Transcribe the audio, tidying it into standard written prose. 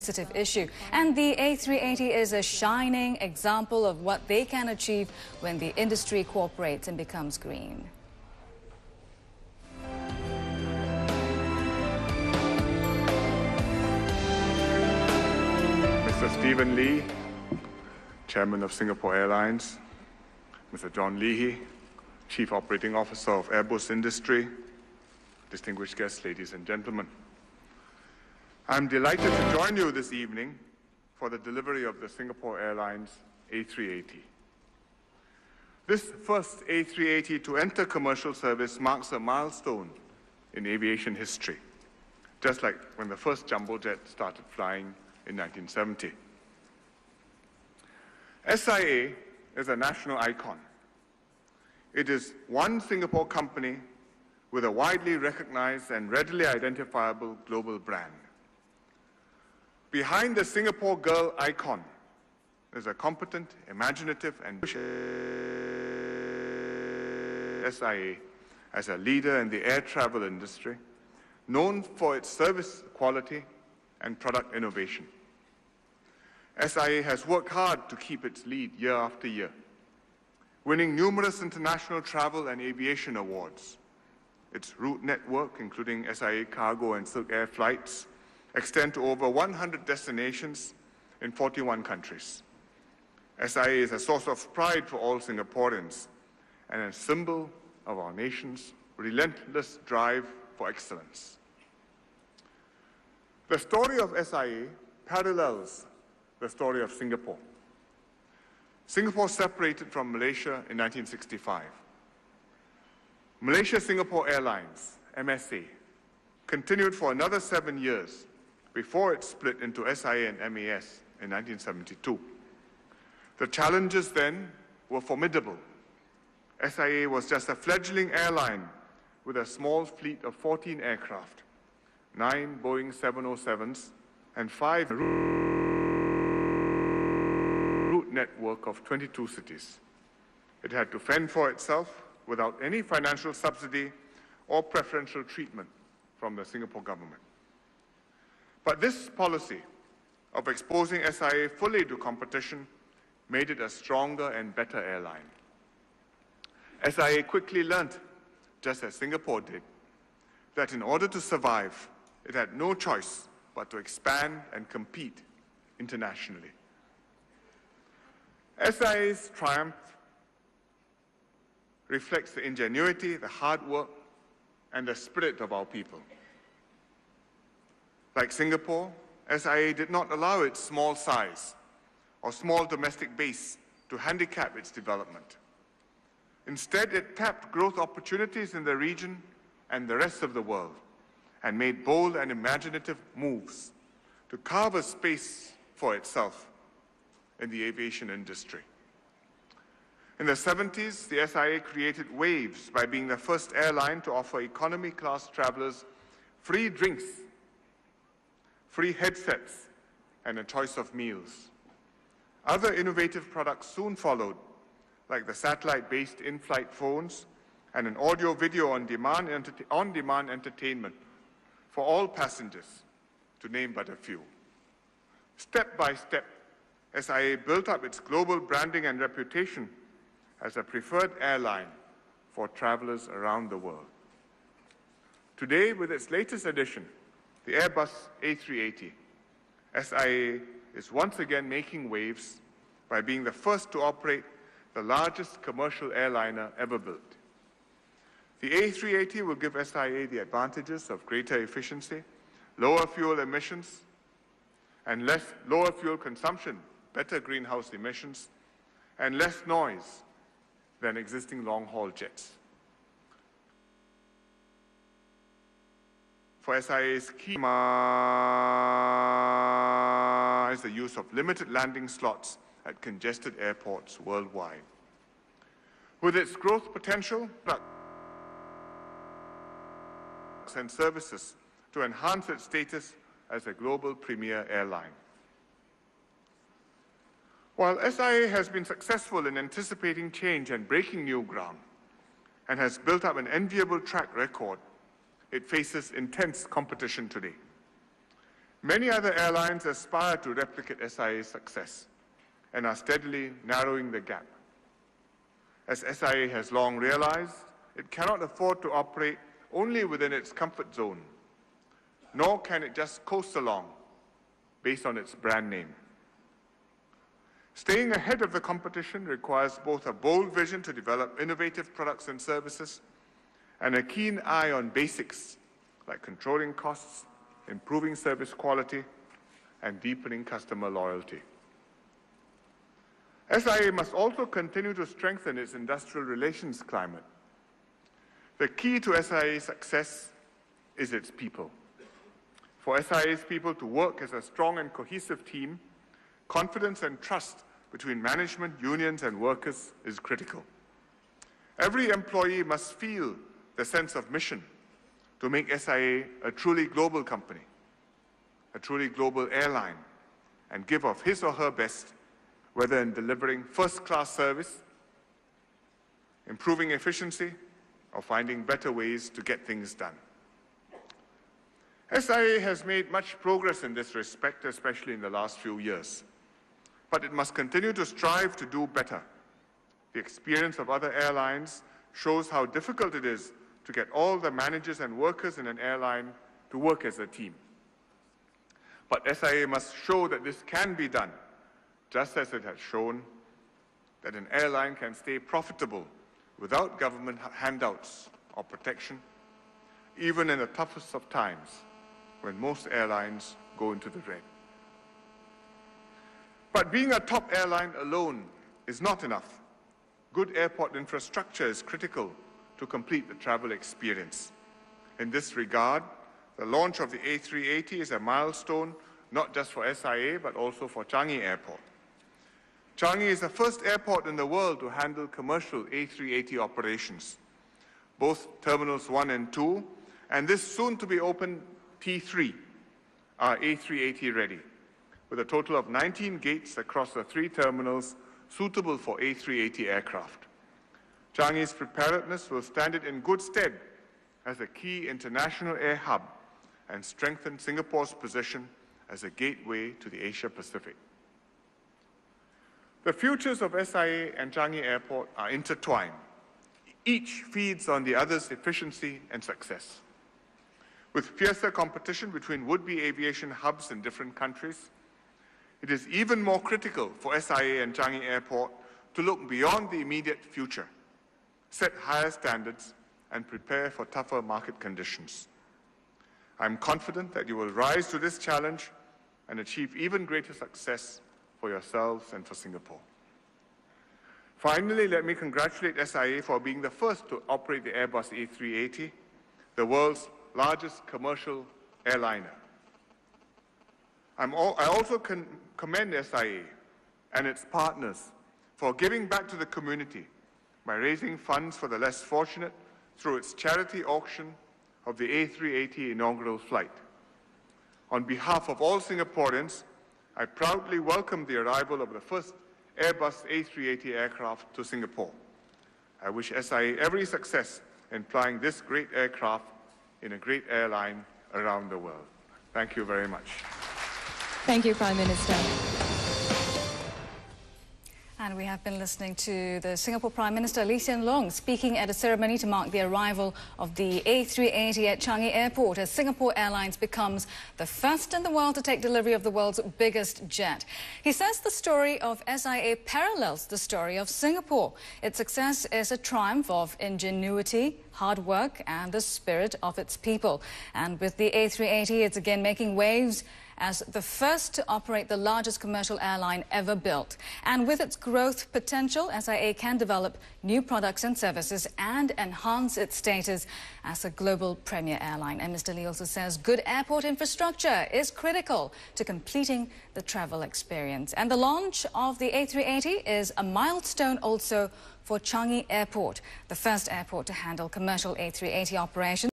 sensitive issue. And the A380 is a shining example of what they can achieve when the industry cooperates and becomes green. Mr. Stephen Lee, Chairman of Singapore Airlines, Mr. John Leahy, Chief Operating Officer of Airbus Industry, distinguished guests, ladies and gentlemen. I'm delighted to join you this evening for the delivery of the Singapore Airlines A380. This first A380 to enter commercial service marks a milestone in aviation history, just like when the first jumbo jet started flying in 1970. SIA is a national icon. It is one Singapore company with a widely recognized and readily identifiable global brand. Behind the Singapore girl icon is a competent, imaginative, and SIA as a leader in the air travel industry, known for its service quality and product innovation. SIA has worked hard to keep its lead year after year, winning numerous international travel and aviation awards. Its route network, including SIA cargo and Silk Air flights, extend to over 100 destinations in 41 countries. SIA is a source of pride for all Singaporeans and a symbol of our nation's relentless drive for excellence. The story of SIA parallels the story of Singapore. Singapore separated from Malaysia in 1965. Malaysia-Singapore Airlines, MSA, continued for another 7 years before it split into SIA and MAS in 1972. The challenges then were formidable. SIA was just a fledgling airline with a small fleet of 14 aircraft, 9 Boeing 707s, and 5 route network of 22 cities. It had to fend for itself without any financial subsidy or preferential treatment from the Singapore government. But this policy of exposing SIA fully to competition made it a stronger and better airline. SIA quickly learnt, just as Singapore did, that in order to survive, it had no choice but to expand and compete internationally. SIA's triumph reflects the ingenuity, the hard work, and the spirit of our people. Like Singapore, SIA did not allow its small size or small domestic base to handicap its development. Instead, it tapped growth opportunities in the region and the rest of the world and made bold and imaginative moves to carve a space for itself in the aviation industry. In the 70s, the SIA created waves by being the first airline to offer economy class travelers free drinks, free headsets, and a choice of meals. Other innovative products soon followed, like the satellite-based in-flight phones and an audio-video on-demand entertainment for all passengers, to name but a few. Step by step, SIA built up its global branding and reputation as a preferred airline for travelers around the world. Today, with its latest addition, the Airbus A380, SIA is once again making waves by being the first to operate the largest commercial airliner ever built. The A380 will give SIA the advantages of greater efficiency, lower fuel emissions, and lower fuel consumption, better greenhouse emissions, and less noise than existing long-haul jets. For SIA's key is the use of limited landing slots at congested airports worldwide. With its growth potential and services to enhance its status as a global premier airline. While SIA has been successful in anticipating change and breaking new ground, and has built up an enviable track record, it faces intense competition today. Many other airlines aspire to replicate SIA's success and are steadily narrowing the gap. As SIA has long realized, it cannot afford to operate only within its comfort zone, nor can it just coast along based on its brand name. Staying ahead of the competition requires both a bold vision to develop innovative products and services and a keen eye on basics like controlling costs, improving service quality, and deepening customer loyalty. SIA must also continue to strengthen its industrial relations climate. The key to SIA's success is its people. For SIA's people to work as a strong and cohesive team, confidence and trust between management, unions, and workers is critical. Every employee must feel the sense of mission to make SIA a truly global company, a truly global airline, and give of his or her best, whether in delivering first-class service, improving efficiency, or finding better ways to get things done. SIA has made much progress in this respect, especially in the last few years. But it must continue to strive to do better. The experience of other airlines shows how difficult it is to get all the managers and workers in an airline to work as a team. But SIA must show that this can be done, just as it has shown that an airline can stay profitable without government handouts or protection, even in the toughest of times when most airlines go into the red. But being a top airline alone is not enough. Good airport infrastructure is critical to complete the travel experience. In this regard, the launch of the A380 is a milestone not just for SIA but also for Changi Airport. Changi is the first airport in the world to handle commercial A380 operations, both Terminals 1 and 2, and this soon-to-be-open T3 are A380 ready, with a total of 19 gates across the 3 terminals suitable for A380 aircraft. Changi's preparedness will stand it in good stead as a key international air hub and strengthen Singapore's position as a gateway to the Asia-Pacific. The futures of SIA and Changi Airport are intertwined. Each feeds on the other's efficiency and success. With fiercer competition between would-be aviation hubs in different countries, it is even more critical for SIA and Changi Airport to look beyond the immediate future, set higher standards, and prepare for tougher market conditions. I'm confident that you will rise to this challenge and achieve even greater success for yourselves and for Singapore. Finally, let me congratulate SIA for being the first to operate the Airbus A380, the world's largest commercial airliner. I also commend SIA and its partners for giving back to the community by raising funds for the less fortunate through its charity auction of the A380 inaugural flight. On behalf of all Singaporeans, I proudly welcome the arrival of the first Airbus A380 aircraft to Singapore. I wish SIA every success in flying this great aircraft in a great airline around the world. Thank you very much. Thank you, Prime Minister. And we have been listening to the Singapore Prime Minister Lee Hsien Loong speaking at a ceremony to mark the arrival of the A380 at Changi Airport as Singapore Airlines becomes the first in the world to take delivery of the world's biggest jet. He says the story of SIA parallels the story of Singapore. Its success is a triumph of ingenuity, hard work and the spirit of its people. And with the A380, it's again making waves as the first to operate the largest commercial airline ever built. And with its growth potential, SIA can develop new products and services and enhance its status as a global premier airline. And Mr. Lee also says good airport infrastructure is critical to completing the travel experience. And the launch of the A380 is a milestone also for Changi Airport, the first airport to handle commercial A380 operations.